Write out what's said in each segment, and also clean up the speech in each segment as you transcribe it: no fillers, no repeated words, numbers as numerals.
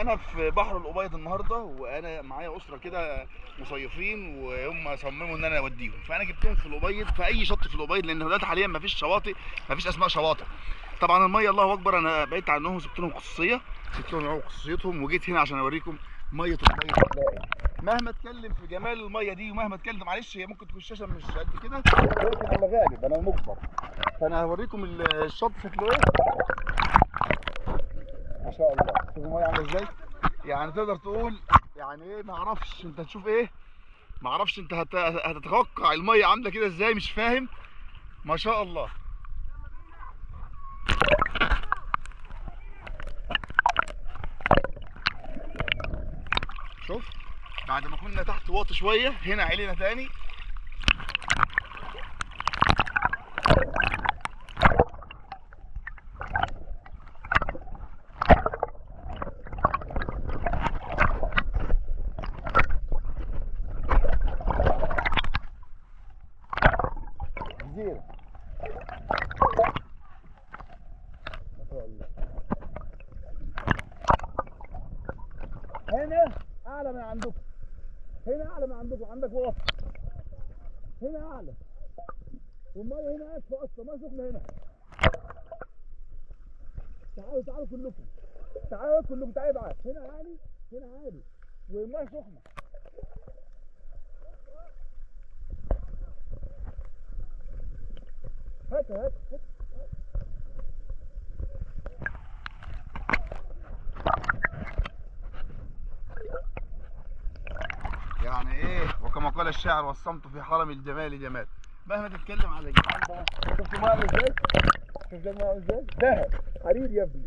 انا في بحر الابيض النهارده، وانا معايا اسره كده مصيفين، وهم صمموا ان انا اوديهم، فانا جبتهم في الابيض في اي شط في الابيض، لان دلوقتي حاليا مفيش شواطئ، مفيش اسماء شواطئ. طبعا الميه الله اكبر، انا بعدت عنهم وسبت لهم خصوصيه، سبت لهم يعوموا خصوصيتهم، وجيت هنا عشان اوريكم ميه الابيض هتلاقي. مهما اتكلم في جمال الميه دي، ومهما اتكلم معلش هي ممكن تكون الشاشه مش قد كده، ولكن انا غالب انا مجبر. فانا هوريكم الشط شكله ايه. ما شاء الله، شوفوا الميه عامله ازاي. يعني تقدر تقول يعني ايه، ما اعرفش انت هتشوف ايه، ما اعرفش انت هتتوقع الميه عامله كده ازاي، مش فاهم. ما شاء الله. شوف، بعد ما كنا تحت واطي شويه، هنا علينا تاني. جزيره. ما شاء الله. هنا اعلى من عندكم، هنا اعلى من عندكم، عندك واطي، هنا اعلى، والميه هنا اسفل اصلا، ما سخنه هنا. تعالوا كلكم، تعالوا كلكم، تعالوا معايا، هنا عالي، هنا عالي، والميه سخنه. هات. يعني ايه، وكما قال الشاعر: والصمت في حرم الجمال جمال. مهما تتكلم على الجمال ده، شفت الميه عامله ازاي؟ شفت الميه عامله ازاي؟ ذهب، حرير يا ابني.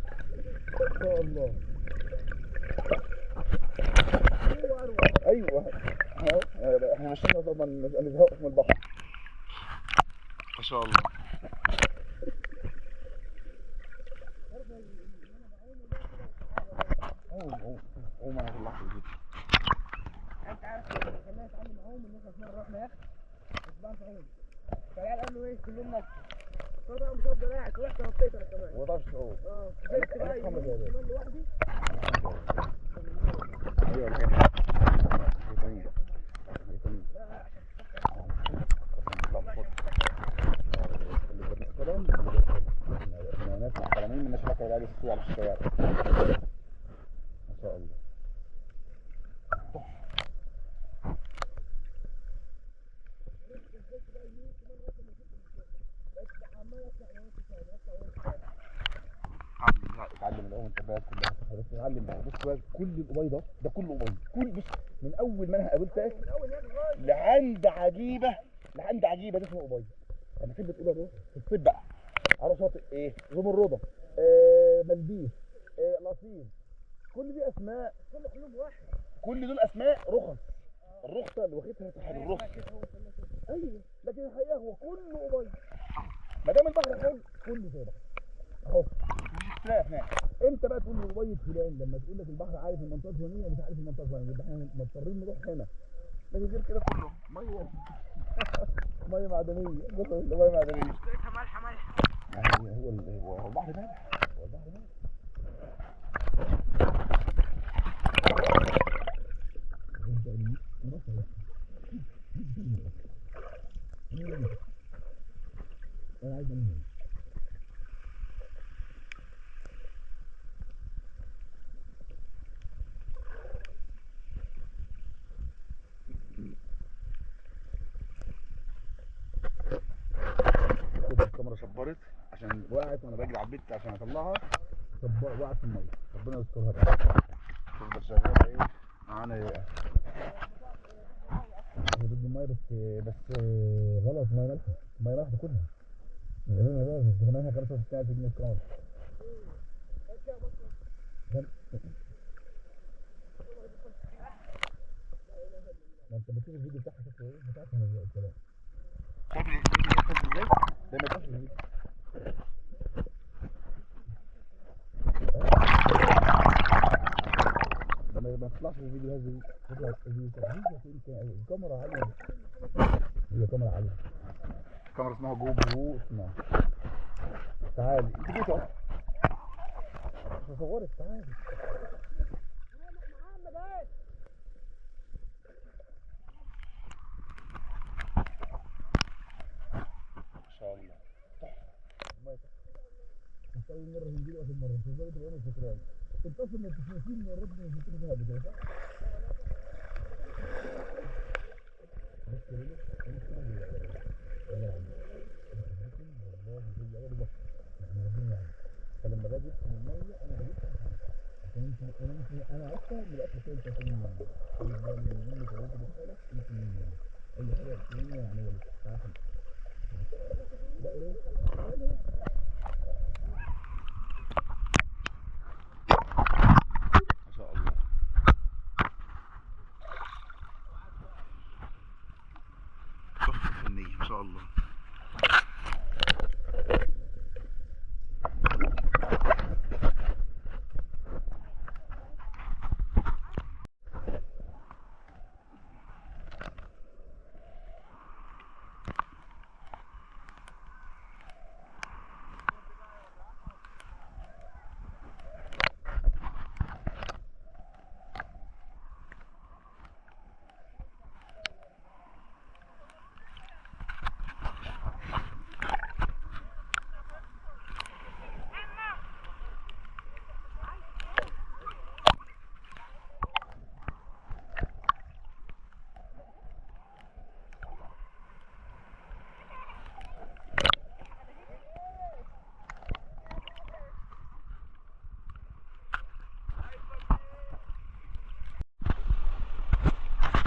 ما شاء الله. ايوه اهو، احنا ماشيين ما نزهقش من البحر. ما شاء الله. قوم انا طلعت الفيديو. انت عارف خلينا نتعلم عوم، ان احنا في مره رحنا يخت بس بعرف اعوم، فالعيال قالوا ايه كلهم نط، فانا بقى مش هفضل قاعد، ورحت نطيت انا كمان. ما تعرفش تعوم. نزلت بقى يمين شمال لوحدي. ايوه الحين احنا ناس محترمين، من الناس اللي كانوا بيلعبوا السوق على الشوارع. ما شاء الله. اتعلم العوم انت بقى كلها صح، بس اتعلم بقى. بص بقى، كل الابيض ده كله ابيض، كل بص من اول ما انا قابلتك لعند عجيبه، لعند عجيبه، ده اسمه ابيض. لما تحب تقول اهو في الصيد بقى على شاطئ ايه، زمرده، ملبيس، لطيف، كل دي اسماء، كل حلوب واحد، كل دول اسماء رخص. الرخصه اللي واخدها صاحب الرخصه. ايوه، لكن الحقيقه هو كله ابيض. ما دام البحر حلو كله زي بعض اهو، مفيش اختلاف هناك. امتى بقى تقول لي ابيض فلان؟ لما تقول لك البحر عارف المنطقه الفلانيه ومش عارف المنطقه الفلانيه، يبقى احنا مضطرين نروح هنا. لكن غير كده كله ميه ميه معدنيه، بص ميه معدنيه. لقيتها مالحه. هو البحر مالح، هو البحر مالح. انا عايز انام. الكاميرا شبرت عشان وقعت وانا بجري على البت عشان اطلعها، وقعت في الميه، ربنا يسترها بقى. تفضل شغاله ايه معانا ايه، هي ضد الميه بس غلط، ميه مالحه، ميه مالحه تاكلها. استخدامها 65,000 جنيه الكاميرا. ما انت بتشوف الفيديو بتاعها شكله ايه، هتعرف الكلام. شايف الفيديو ده ازاي؟ ده ما يطلعش في الفيديو. ده ما يطلعش في الفيديو، هذه تطلع الكاميرا عالية. هي كاميرا عالية، كاميرا اسمها جو برو اسمها. تعالي انت جيت اهو، مش هصورك، تعالي. اول مره تنزلوا اخر مره انتوا ازاي تبقوا فاكرين انتوا اصلا ما انتوش ناسيين ان الرد مش بتيجي فيها قبل كده صح؟ بس كده والله زي اول وقت يعني ربنا يعني فلما باجي ادخل الميه انا بجيب عشان انا اصلا من الاخر كده انت عشان من جوه بتخلص يمكن اي حاجه مني يعني ولا تعرف ده ايه ما شاء الله تحفه فنيه ما شاء الله.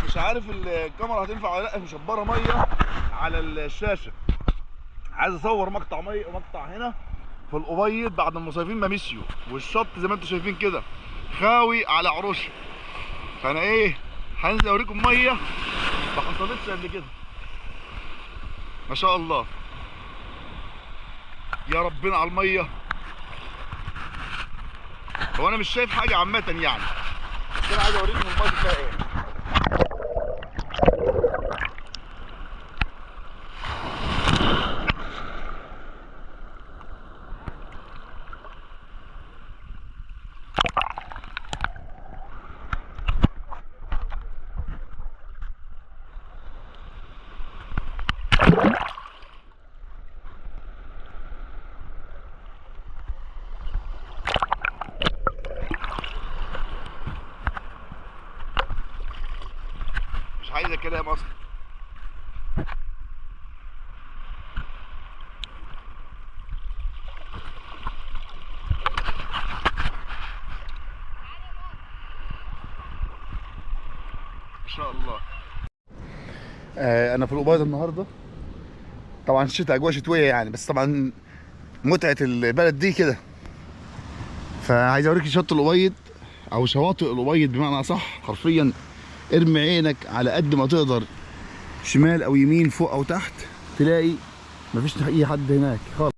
مش عارف الكاميرا هتنفع ولا لا، مشبره ميه على الشاشه. عايز اصور مقطع ميه ومقطع هنا في الابيض بعد المصيفين ما مشيوا، والشط زي ما انتم شايفين كده خاوي على عروشه. فانا ايه هنزل اوريكم ميه ما حصلتش قبل كده ما شاء الله. يا ربنا على الميه. هو انا مش شايف حاجه عامه يعني، بس انا عايز اوريكم الميه فيها ايه. مش عايزه كلام اصلا. ما شاء الله. انا في الأبيض النهارده، طبعا الشتاء اجواء شتويه يعني، بس طبعا متعه البلد دي كده. فعايز اوريك شط الأبيض او شواطئ الأبيض بمعنى اصح. حرفيا ارمي عينك على قد ما تقدر شمال او يمين فوق او تحت، تلاقي مفيش اي حد هناك خالص.